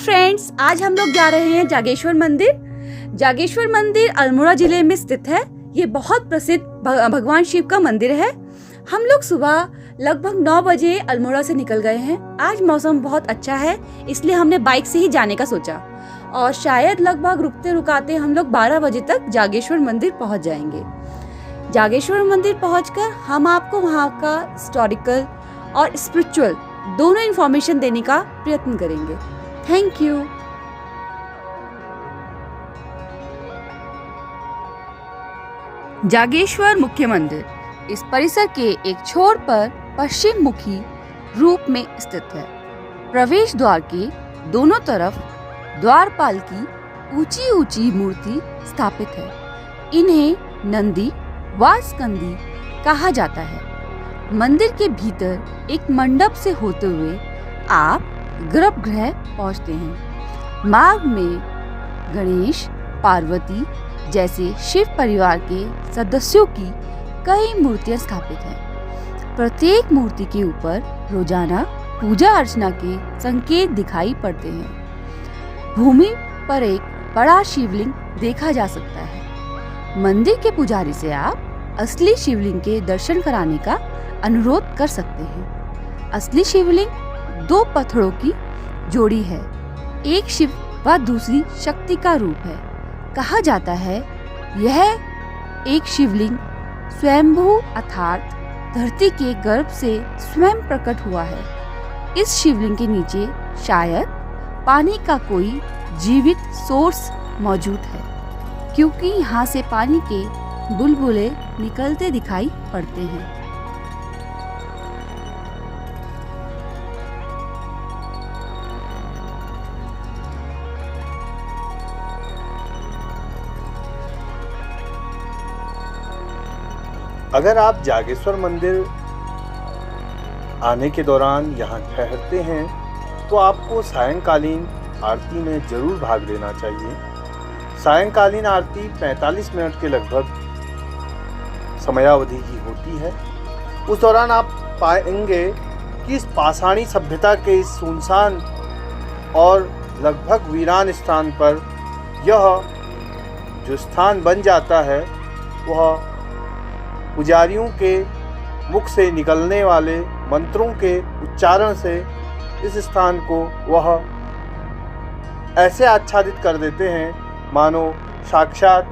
Friends, आज हम लोग जा रहे हैं जागेश्वर मंदिर। जागेश्वर मंदिर अल्मोड़ा जिले में स्थित है। ये बहुत प्रसिद्ध भगवान शिव का मंदिर है। हम लोग सुबह लगभग 9 बजे अल्मोड़ा से निकल गए हैं। आज मौसम बहुत अच्छा है, इसलिए हमने बाइक से ही जाने का सोचा और शायद लगभग रुकते रुकाते हम लोग 12 बजे तक जागेश्वर मंदिर पहुंच जाएंगे। जागेश्वर मंदिर पहुंचकर हम आपको वहां का हिस्टोरिकल और स्पिरिचुअल दोनों इन्फॉर्मेशन देने का प्रयत्न करेंगे। Thank you. जागेश्वर मुख्य मंदिर इस परिसर के एक छोर पर पश्चिम मुखी रूप में स्थित है। प्रवेश द्वार के दोनों तरफ द्वारपाल की ऊंची ऊंची मूर्ति स्थापित है। इन्हें नंदी व स्कंदी कहा जाता है। मंदिर के भीतर एक मंडप से होते हुए आप गर्भगृह पहुंचते हैं। मार्ग में गणेश, पार्वती जैसे शिव परिवार के सदस्यों की कई मूर्तियां स्थापित हैं। प्रत्येक मूर्ति के ऊपर रोजाना पूजा अर्चना के संकेत दिखाई पड़ते हैं। भूमि पर एक बड़ा शिवलिंग देखा जा सकता है। मंदिर के पुजारी से आप असली शिवलिंग के दर्शन कराने का अनुरोध कर सकते हैं। असली शिवलिंग 2 पत्थरों की जोड़ी है। एक शिव व दूसरी शक्ति का रूप है। कहा जाता है यह एक शिवलिंग स्वयंभू अर्थात धरती के गर्भ से स्वयं प्रकट हुआ है। इस शिवलिंग के नीचे शायद पानी का कोई जीवित सोर्स मौजूद है, क्योंकि यहाँ से पानी के बुलबुले निकलते दिखाई पड़ते हैं। अगर आप जागेश्वर मंदिर आने के दौरान यहाँ ठहरते हैं तो आपको सायंकालीन आरती में जरूर भाग लेना चाहिए। सायंकालीन आरती 45 मिनट के लगभग समयावधि की होती है। उस दौरान आप पाएंगे कि इस पाषाणी सभ्यता के इस सुनसान और लगभग वीरान स्थान पर यह जो स्थान बन जाता है वह पुजारियों के मुख से निकलने वाले मंत्रों के उच्चारण से इस स्थान को वह ऐसे आच्छादित कर देते हैं मानो साक्षात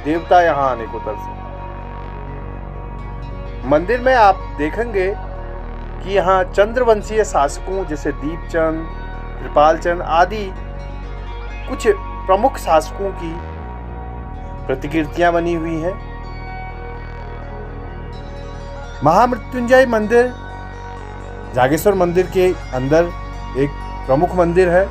देवता यहाँ आने को तरसे। मंदिर में आप देखेंगे कि यहाँ चंद्रवंशीय शासकों जैसे दीपचंद, कृपालचंद आदि कुछ प्रमुख शासकों की प्रतिकृतियां बनी हुई हैं। महामृत्युंजय मंदिर जागेश्वर मंदिर के अंदर एक प्रमुख मंदिर है।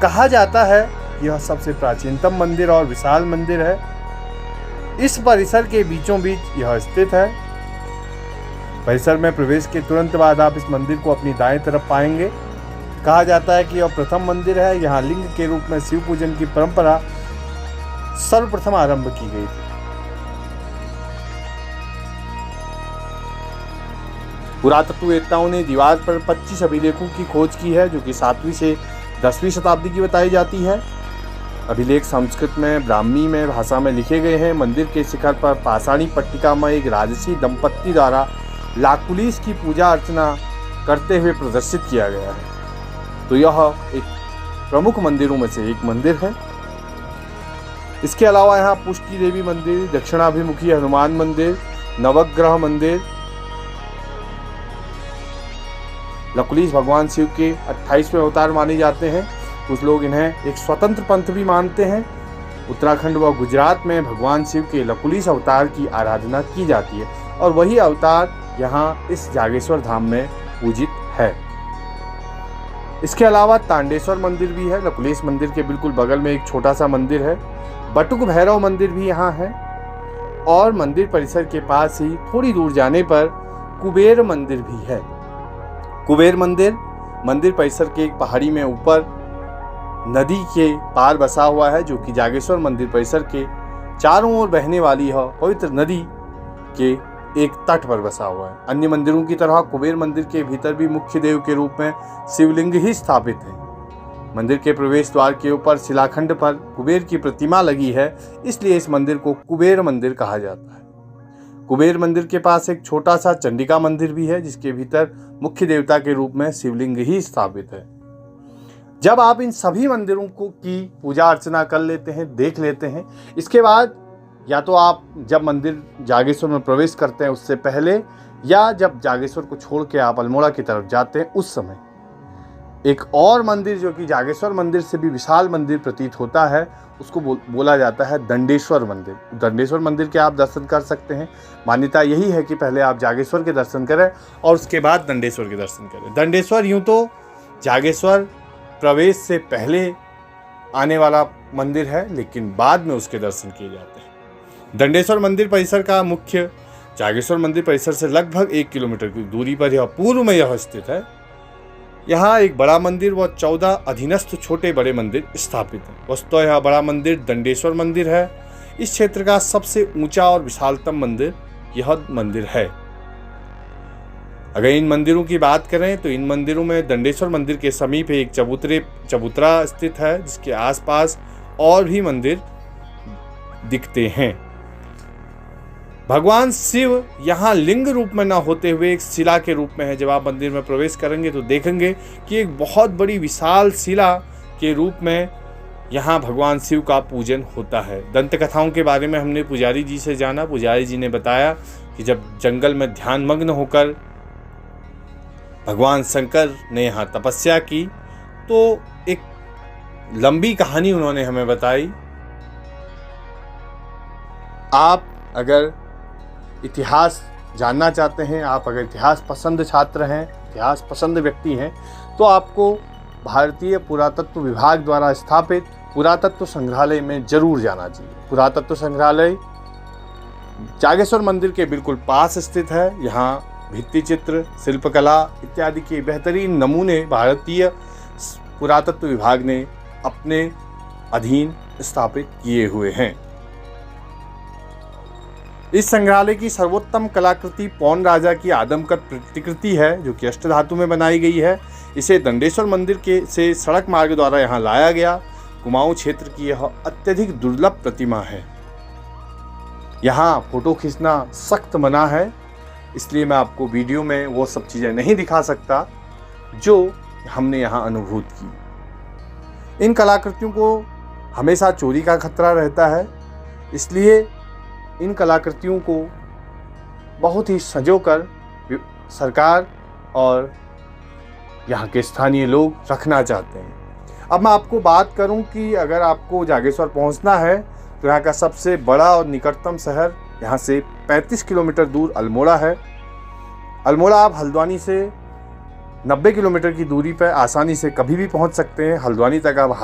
कहा जाता है यह सबसे प्राचीनतम मंदिर और विशाल मंदिर है। इस परिसर के बीचों बीच यह स्थित है। परिसर में प्रवेश के तुरंत बाद आप इस मंदिर को अपनी दाएं तरफ पाएंगे। कहा जाता है कि यह प्रथम मंदिर है। यहाँ लिंग के रूप में शिव पूजन की परंपरा सर्वप्रथम आरंभ की गई थी। पुरातत्ववेत्ताओं ने दीवार पर 25 अभिलेखों की खोज की है, जो कि 7वीं से 10वीं शताब्दी की बताई जाती है। अभिलेख संस्कृत में, ब्राह्मी में भाषा में लिखे गए हैं। मंदिर के शिखर पर पाषाणी पट्टिका में एक राजसी दंपत्ति द्वारा लाकुलिस की पूजा अर्चना करते हुए प्रदर्शित किया गया है। तो यह एक प्रमुख मंदिरों में से एक मंदिर है। इसके अलावा यहाँ पुष्टि देवी मंदिर, दक्षिणाभिमुखी हनुमान मंदिर, नवग्रह मंदिर, लकुलिस भगवान शिव के 28वें अवतार माने जाते हैं। कुछ लोग इन्हें एक स्वतंत्र पंथ भी मानते हैं। उत्तराखंड व गुजरात में भगवान शिव के लकुलिस अवतार की आराधना की जाती है और वही अवतार यहाँ इस जागेश्वर धाम में पूजित है। इसके अलावा तांडेश्वर मंदिर भी है। लकुलिस मंदिर के बिल्कुल बगल में एक छोटा सा मंदिर है। बटुक भैरव मंदिर भी यहाँ है और मंदिर परिसर के पास ही थोड़ी दूर जाने पर कुबेर मंदिर भी है। कुबेर मंदिर परिसर के एक पहाड़ी में ऊपर नदी के पार बसा हुआ है, जो कि जागेश्वर मंदिर परिसर के चारों ओर बहने वाली है पवित्र नदी के एक तट पर बसा हुआ है। अन्य मंदिरों की तरह कुबेर मंदिर के भीतर भी मुख्य देव के रूप में शिवलिंग ही स्थापित है। मंदिर के प्रवेश द्वार के ऊपर शिलाखंड पर कुबेर की प्रतिमा लगी है, इसलिए इस मंदिर को कुबेर मंदिर कहा जाता है। कुबेर मंदिर के पास एक छोटा सा चंडिका मंदिर भी है, जिसके भीतर मुख्य देवता के रूप में शिवलिंग ही स्थापित है। जब आप इन सभी मंदिरों की पूजा अर्चना कर लेते हैं, देख लेते हैं, इसके बाद या तो आप जब मंदिर जागेश्वर में प्रवेश करते हैं उससे पहले, या जब जागेश्वर को छोड़ के आप अल्मोड़ा की तरफ जाते हैं उस समय एक और मंदिर जो कि जागेश्वर मंदिर से भी विशाल मंदिर प्रतीत होता है, उसको बोला जाता है दंडेश्वर मंदिर। दंडेश्वर मंदिर के आप दर्शन कर सकते हैं। मान्यता यही है कि पहले आप जागेश्वर के दर्शन करें और उसके बाद दंडेश्वर के दर्शन करें। दंडेश्वर यूँ तो जागेश्वर प्रवेश से पहले आने वाला मंदिर है, लेकिन बाद में उसके दर्शन किए जाते हैं। दंडेश्वर मंदिर परिसर का मुख्य जागेश्वर मंदिर परिसर से लगभग 1 किलोमीटर की दूरी पर यह पूर्व में यह स्थित है। यहाँ एक बड़ा मंदिर व 14 अधीनस्थ छोटे बड़े मंदिर स्थापित हैं। वस्तुतः यह बड़ा मंदिर दंडेश्वर मंदिर है। इस क्षेत्र का सबसे ऊंचा और विशालतम मंदिर यह मंदिर है। अगर इन मंदिरों की बात करें तो इन मंदिरों में दंडेश्वर मंदिर के समीप एक चबूतरा स्थित है, जिसके आसपास और भी मंदिर दिखते हैं। भगवान शिव यहाँ लिंग रूप में न होते हुए एक शिला के रूप में है। जब आप मंदिर में प्रवेश करेंगे तो देखेंगे कि एक बहुत बड़ी विशाल शिला के रूप में यहाँ भगवान शिव का पूजन होता है। दंत कथाओं के बारे में हमने पुजारी जी से जाना। पुजारी जी ने बताया कि जब जंगल में ध्यान मग्न होकर भगवान शंकर ने यहाँ तपस्या की तो एक लंबी कहानी उन्होंने हमें बताई। आप अगर इतिहास जानना चाहते हैं, आप अगर इतिहास पसंद छात्र हैं, इतिहास पसंद व्यक्ति हैं, तो आपको भारतीय पुरातत्व विभाग द्वारा स्थापित पुरातत्व संग्रहालय में जरूर जाना चाहिए। पुरातत्व संग्रहालय जागेश्वर मंदिर के बिल्कुल पास स्थित है। यहाँ भित्ति चित्र, शिल्पकला इत्यादि के बेहतरीन नमूने भारतीय पुरातत्व विभाग ने अपने अधीन स्थापित किए हुए हैं। इस संग्रहालय की सर्वोत्तम कलाकृति पौन राजा की आदमकद प्रतिकृति है, जो कि अष्टधातु में बनाई गई है। इसे दंडेश्वर मंदिर से सड़क मार्ग द्वारा यहाँ लाया गया। कुमाऊं क्षेत्र की यह अत्यधिक दुर्लभ प्रतिमा है। यहाँ फोटो खींचना सख्त मना है, इसलिए मैं आपको वीडियो में वो सब चीज़ें नहीं दिखा सकता जो हमने यहाँ अनुभूत की। इन कलाकृतियों को हमेशा चोरी का खतरा रहता है, इसलिए इन कलाकृतियों को बहुत ही संजोकर सरकार और यहाँ के स्थानीय लोग रखना चाहते हैं। अब मैं आपको बात करूं कि अगर आपको जागेश्वर पहुंचना है तो यहाँ का सबसे बड़ा और निकटतम शहर यहाँ से 35 किलोमीटर दूर अल्मोड़ा है। अल्मोड़ा आप हल्द्वानी से 90 किलोमीटर की दूरी पर आसानी से कभी भी पहुंच सकते हैं। हल्द्वानी तक आप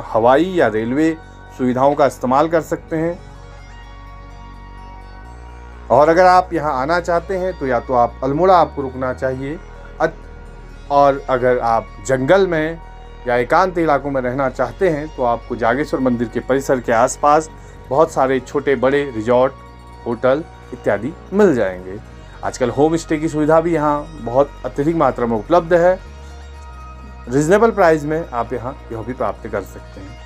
हवाई या रेलवे सुविधाओं का इस्तेमाल कर सकते हैं। और अगर आप यहाँ आना चाहते हैं तो या तो आप अल्मोड़ा आपको रुकना चाहिए, और अगर आप जंगल में या एकांत इलाकों में रहना चाहते हैं तो आपको जागेश्वर मंदिर के परिसर के आसपास बहुत सारे छोटे बड़े रिजॉर्ट, होटल इत्यादि मिल जाएंगे। आजकल होम स्टे की सुविधा भी यहाँ बहुत अत्यधिक मात्रा में उपलब्ध है। रिजनेबल प्राइस में आप यहाँ यह भी प्राप्त कर सकते हैं।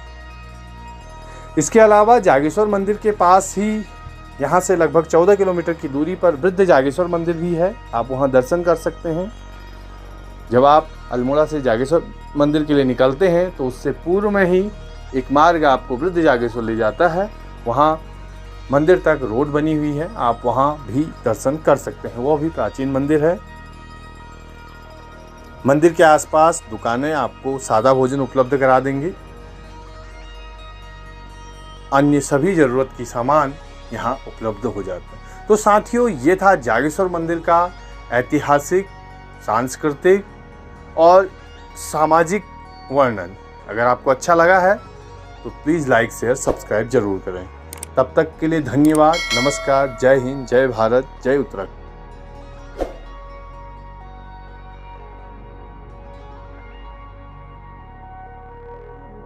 इसके अलावा जागेश्वर मंदिर के पास ही यहाँ से लगभग 14 किलोमीटर की दूरी पर वृद्ध जागेश्वर मंदिर भी है। आप वहाँ दर्शन कर सकते हैं। जब आप अल्मोड़ा से जागेश्वर मंदिर के लिए निकलते हैं तो उससे पूर्व में ही एक मार्ग आपको वृद्ध जागेश्वर ले जाता है। वहाँ मंदिर तक रोड बनी हुई है, आप वहाँ भी दर्शन कर सकते हैं। वो भी प्राचीन मंदिर है। मंदिर के आसपास दुकानें आपको सादा भोजन उपलब्ध करा देंगे। अन्य सभी ज़रूरत की सामान यहाँ उपलब्ध हो जाता है। तो साथियों, ये था जागेश्वर मंदिर का ऐतिहासिक, सांस्कृतिक और सामाजिक वर्णन। अगर आपको अच्छा लगा है तो प्लीज़ लाइक, शेयर, सब्सक्राइब जरूर करें। तब तक के लिए धन्यवाद। नमस्कार। जय हिंद, जय भारत, जय उत्तराखंड।